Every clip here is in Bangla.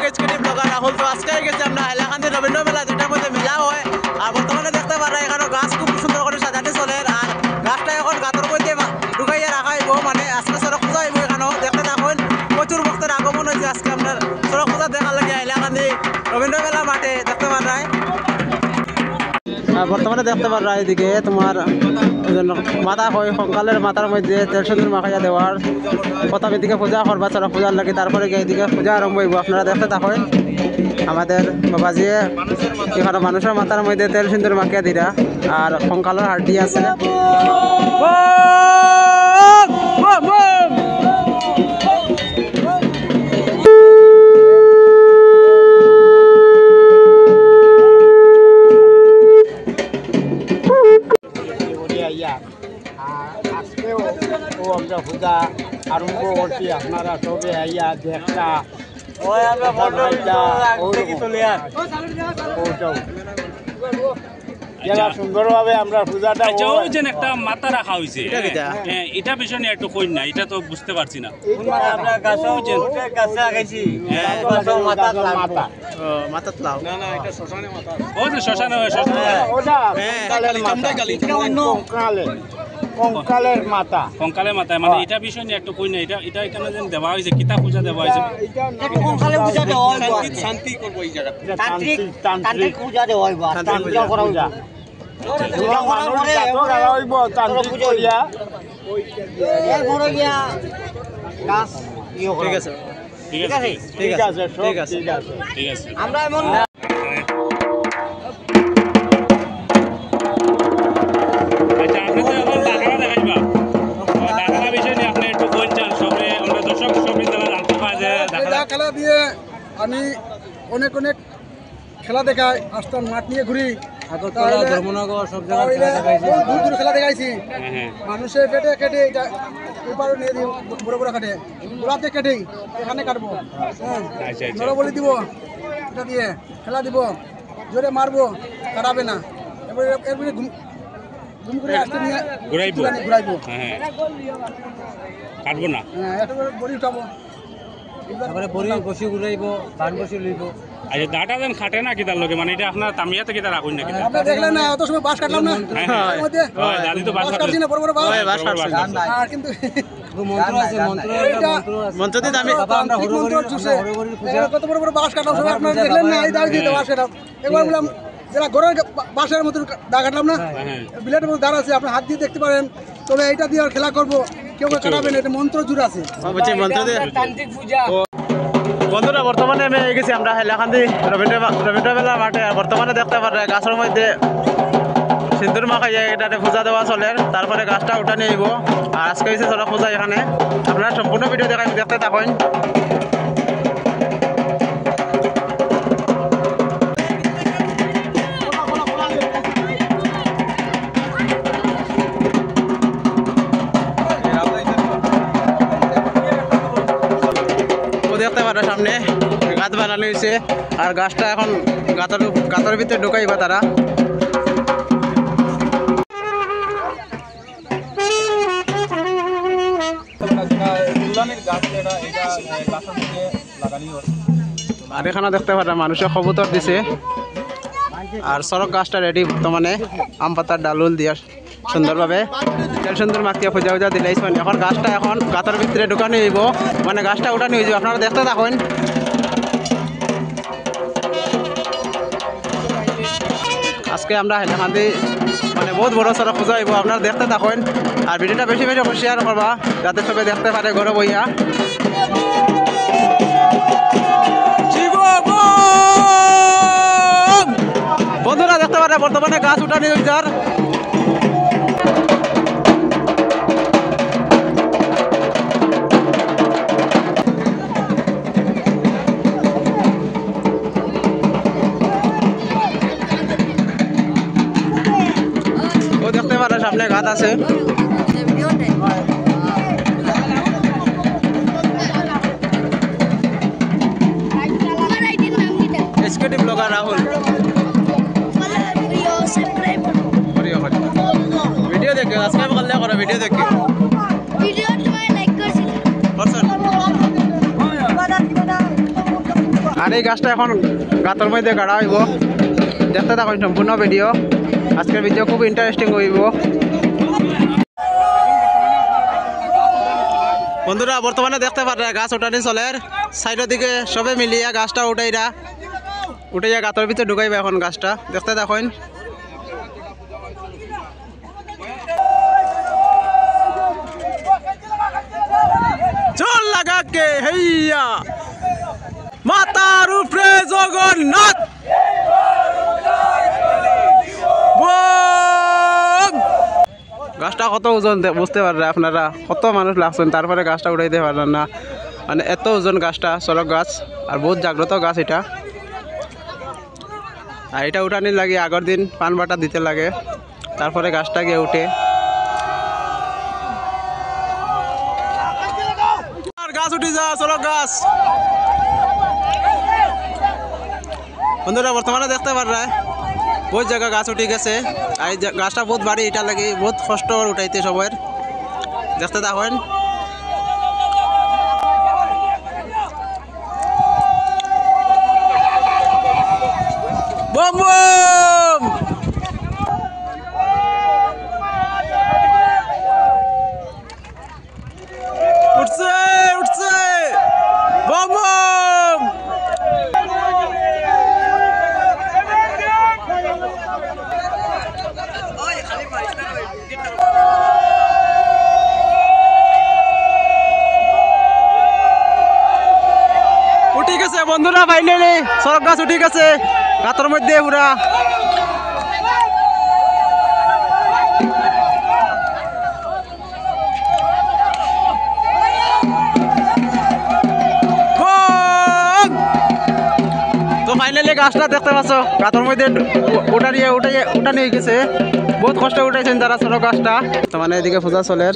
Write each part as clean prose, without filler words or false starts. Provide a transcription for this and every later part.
এইচকেডি ব্লগার রাহুল। তো আজকে গেছি আমরা হাইলাকান্দি রবীন্দ্র মেলা, যেটার মধ্যে মেলা হয়। আর বর্তমানে দেখতে পারা এখানে গাছ খুব সুন্দর করে সাজাতে চলে। আর গাছটা এখন গাতর মধ্যে ঢুকাইয়া রাখা হইব, মানে আজকে সড়ক পূজা হইব। এখানেও দেখতে থাকুন, প্রচুর ভক্তের আগমন হয়েছে আজকে আপনার সড়ক পূজা দেখার লাগে হাইলাকান্দি রবীন্দ্র মেলা মাঠে দেখতে পারা। বর্তমানে দেখতে পারা এদিকে তোমার মাথা হয় সকালের মাথার মধ্যে তেল সিন্দুর মাখাইয়া দেওয়ার প্রথম এদিকে পূজা করবা চড়ক পূজার লাগে, তারপরে গিয়ে এদিকে পূজা আরম্ভ হইব। আপনারা দেখতে থাকেন আমাদের বাবাজিয়ে এখানে মানুষের মাথার মধ্যে তেল সিন্দুর মাখিয়া দিরা। আর কঙ্কালের হাড়ি আছে। আজকেও আমরা পূজা আরম্ভ করছি, আপনারা সবে আইয়া দেখা সুন্দরভাবে আমরা পূজাটা একটা মাথা রাখা হয়েছে, এটা বিষয় নিয়ে একটু কই না, এটা তো বুঝতে পারছি না। কঙ্কালের মাথা, কঙ্কালের মাথা, মানে এটা বিষয় নিয়ে একটু কই না, এটা এটা এখানে যেন দেওয়া হয়েছে, কিতা পূজা দেওয়া হয়েছে। শান্তি করবো এই জায়গাটা, তান্ত্রিক পূজা দেওয়া হইব, তান্ত্রিক করা হইব। ঠিক আছে ঠিক আছে ঠিক আছে ঠিক আছে ঠিক আছে। আমরা এমন আচ্ছা, আপনি তো এখন ডাকানা দেখাইবা, ডাকানা বিষয় নিয়ে আপনি একটু কোন চান সবে আমরা দর্শক সবে তারা জানতে পারে যে খেলা দিয়ে আমি অনেক অনেক খেলা দেখাই, আসতাম মাঠ নিয়ে ঘুরি, ধর্মনগর সব জায়গায় দূর দূর খেলা দেখাইছি। মানুষের পেটে কেটে এপারও নিয়ে দিই, বড় বড় কাটে গোলাতে কেটেই এখানে কাটবো, হ্যাঁ বলি দিব, এটা দিয়ে খেলা দিব, জোরে মারবো, কাটাবে না। এরপরে এরপরে ঘুম করে আসতে নিয়ে ঘুরাইবো, কাটবো না, হ্যাঁ একেবারে বড়ি উঠাবো, তারপরে বড়ি বসি ঘুরাইব, ধান বসি লইব। আচ্ছা, দাটা যেন খাটে না কিতার লগে, মানে এটা আপনার তামিয়াতে কিতা রাখুন না কিতা। আপনি দেখলেন না অত সময় বাস কাটলাম না, এর মধ্যে দাদি তো বাস কাটছি না, বড় বড় বাস। আর কিন্তু মন্ত্র আছে, মন্ত্র দিয়ে আমি কত বড় বড় বাস কাটলাম, সবাই আপনারা দেখলেন না, এই দাঁড়িয়ে দিতে বাস কাটলাম। এবার বললাম যারা ঘরের বাসের মতন দা কাটলাম না, বিলেটের মধ্যে দাঁড় আছে, আপনি হাত দিয়ে দেখতে পারেন। তবে এইটা দিয়ে আর খেলা করবো, কেউ কাটাবেন, এটা মন্ত্র জুড়ে আছে, মন্ত্র দিয়ে তান্ত্রিক পূজা। বন্ধুরা বর্তমানে আমি গেছি আমরা হাইলাকান্দি রবীন্দ্র মেলা মাঠে। আর বর্তমানে দেখতে পারে গাছের মধ্যে সিন্দুর মাখাইয়া এটাতে পূজা দেওয়া চলে, তারপরে গাছটা উঠা নিয়ে আইব। আর আজকে হয়েছে চড়ক পূজা এখানে, আপনারা সম্পূর্ণ ভিডিও দেখাই দেখতে থাকেন। দেখতে পারে সামনে গাছ বানানো হয়েছে, আর গাছটা এখন গাতের ভিতরে ঢুকাইবা তারা। আর এখানে দেখতে পারে মানুষে কবুতর দিছে, আর সড়ক গাছটা রেডি বর্তমানে আম পাতার ডালুল দিয়া সুন্দরভাবে তেল সুন্দর মাখিয়া পূজা পূজা দিলাইছেন। এখন গাছটা এখন গাতের ভিতরে ঢুকানো হইব, মানে গাছটা উঠানো হয়ে যাবে, আপনারা দেখতে থাকেন। আজকে আমরা হাইলাকান্দি মানে বহুত বড় সড়ক পূজা হইব, আপনারা দেখতে থাকেন। আর ভিডিওটা বেশি বেশি শেয়ার করবা, যাতে সবাই দেখতে পারে ঘরে বইয়া। বন্ধুরা দেখতে পারে বর্তমানে গাছ উঠানো হয়েছে। আর দেখতে পারে সামনে গাছ আছে। এইচকেডি ব্লগার রাহুল ভিডিও দেখে সাবস্ক্রাইব করলে করো, ভিডিও দেখে আর এই গাছটা এখন গাতর মধ্যে গাড়া হইব দেখতে থাকুন সম্পূর্ণ ভিডিও আজকের ভিডিও খুব ইন্টারেস্টিং হইব বন্ধুরা বর্তমানে দেখতে পারে গাছ ওঠানি চলের সাইডের দিকে সবে মিলিয়ে গাছটা উঠাইয়া গাতর ভিতরে ঢুকাইবে এখন গাছটা দেখতে দেখুন চল লাগা কে হেইয়া মাতার উপরে জগন্নাথ গাছটা কত ওজন বুঝতে পারবে আপনারা কত মানুষ লাগছেন তারপরে গাছটা উঠাইতে পারলেন না মানে এত ওজন গাছটা সড়ক গাছ আর বহুত জাগ্রত গাছ এটা আর এটা উঠানি লাগে আগের দিন পান বাটা দিতে লাগে তারপরে গাছটা গিয়ে উঠে গাছ উঠে যা সড়ক গাছ বন্ধুরা বর্তমানে দেখতে পাররা বহুত জায়গা গাছ উঠে গেছে আর এই গাছটা বহুত বাড়ি এটা লাগে বহুত কষ্ট উঠাইতে সবার দেখতে দেখেন বম বম উঠছে উঠছে বম বম উঠে গেছে বন্ধুরা ফাইনালি সড়ক গাছ উঠে গেছে গাতর মধ্যে পুরা তো ফাইনালি গাছটা দেখতে পাচ্ছ গাতর মধ্যে উঠানি হয়ে গেছে বহুত কষ্ট উঠাইছেন যারা সড়ক গাছটা তো মানে এদিকে পূজা চলের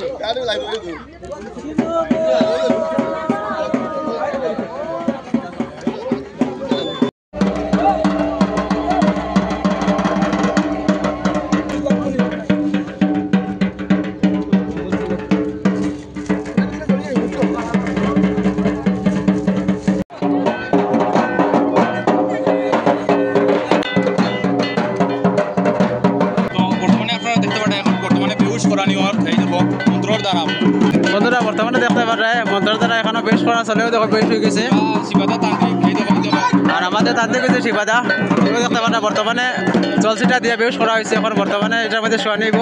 বন্ধুরা বর্তমানে দেখতে পারে মন্ত্রের দ্বারা এখনো বেশ করা চলেও দেখো বেশ হয়ে গেছে আর আমাদের তান্ত্রিক হয়েছে শিবাদা দেখতে পারে বর্তমানে জলসিটা দিয়ে বেশ করা হয়েছে এখন বর্তমানে এটার মধ্যে শোয়া নিব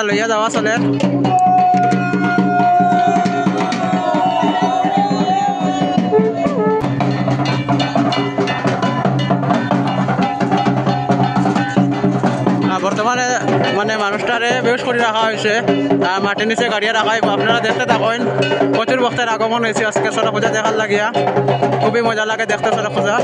লইয়া যাওয়া চলে বর্তমানে মানে মানুষটারে বেশ করে রাখা হয়েছে আর মাটির নিচে গাড়িয়ে রাখা হইব আপনারা দেখতে থাকেন প্রচুর ভক্তের আগমন হয়েছে আজকে সড়ক পূজা দেখার লাগিয়া খুবই মজা লাগে দেখতে সড়ক পূজা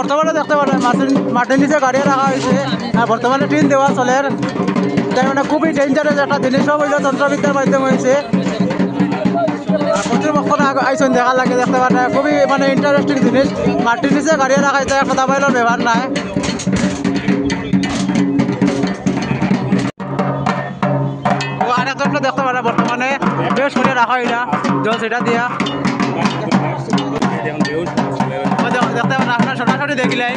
বর্তমানে দেখতে পারেন মাটির নিচে গাড়ি রাখা হয়েছে আর বর্তমানে টিন দেওয়া চলের তাই মানে খুবই ডেঞ্জারাস একটা জিনিস সব হইল যন্ত্রবিদ্যার মাধ্যমে হয়েছে প্রচুর বক্তব্য আইসন দেখা লাগে দেখতে পারেন খুবই মানে ইন্টারেস্টিং জিনিস মাটির নিচে গাড়ি রাখা হয়েছে একটা দাবাইলের ব্যবহার নাই আর একটা দেখতে পারে বর্তমানে বেশ করে রাখা হইলা জল সেটা দিয়া পাটি দেখিলাই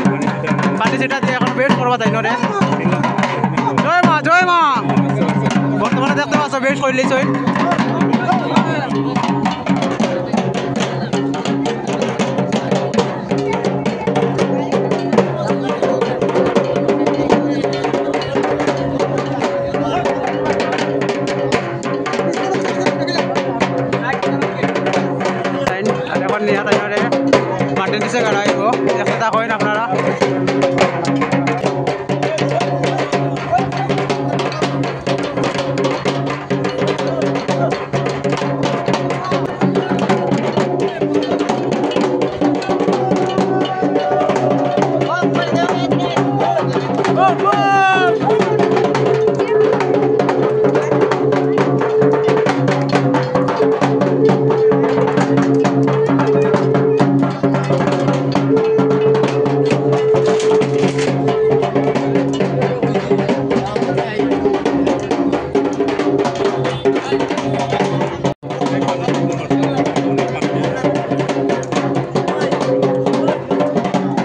পাটি সেটা দিয়ে এখন বেশ করবা তাই নরে জয় মা বর্তমানে দেখতে পাচ্ছ বেশ করলি চই এখন নিয়ে তাই নরে মাটির নিচে গাড়াইব দেখতে থাকেন আপনারা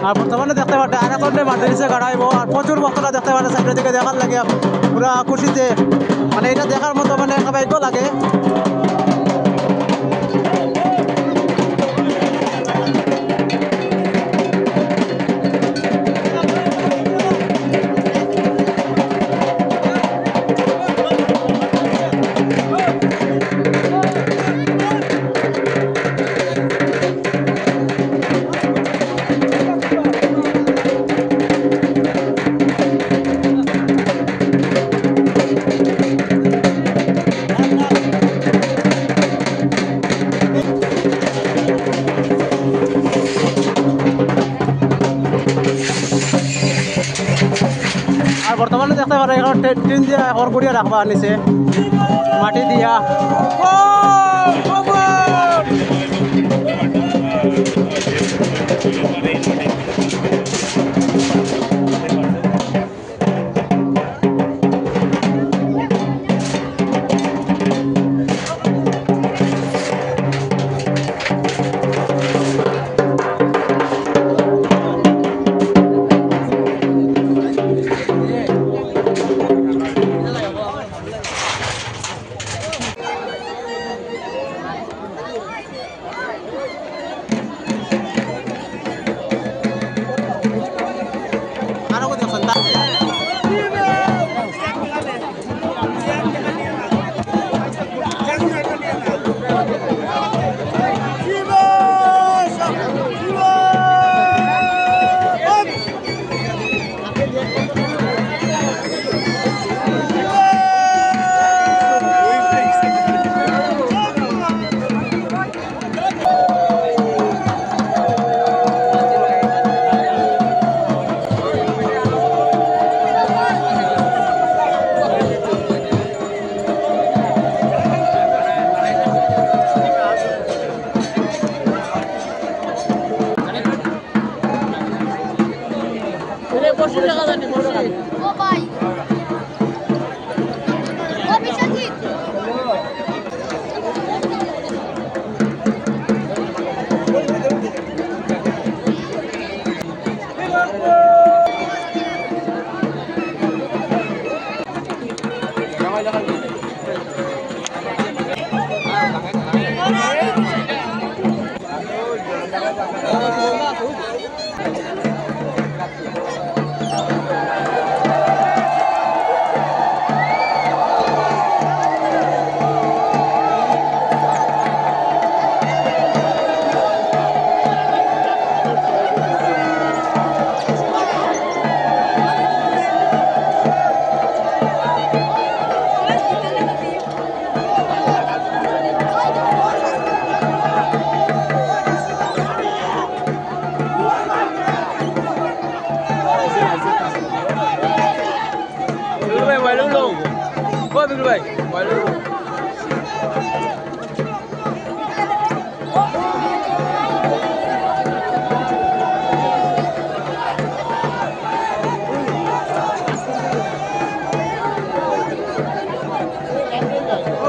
আর বর্তমানে দেখতে পারে আর এখন মাটির নিচে গাড়াইব আর প্রচুর ভক্তরা দেখতে পারে সাইডের দিকে দেখার লাগে পুরা খুশিতে মানে এটা দেখার মতো মানে একটা ভাগ্য লাগে আর বর্তমানে দেখতে পারে এখন টিন দিয়া ঘর করিয়া রাখবা নিচে মাটি দিয়া ও ভাই ও বিশ্বজিৎ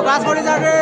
গাছ পড়ে যাবে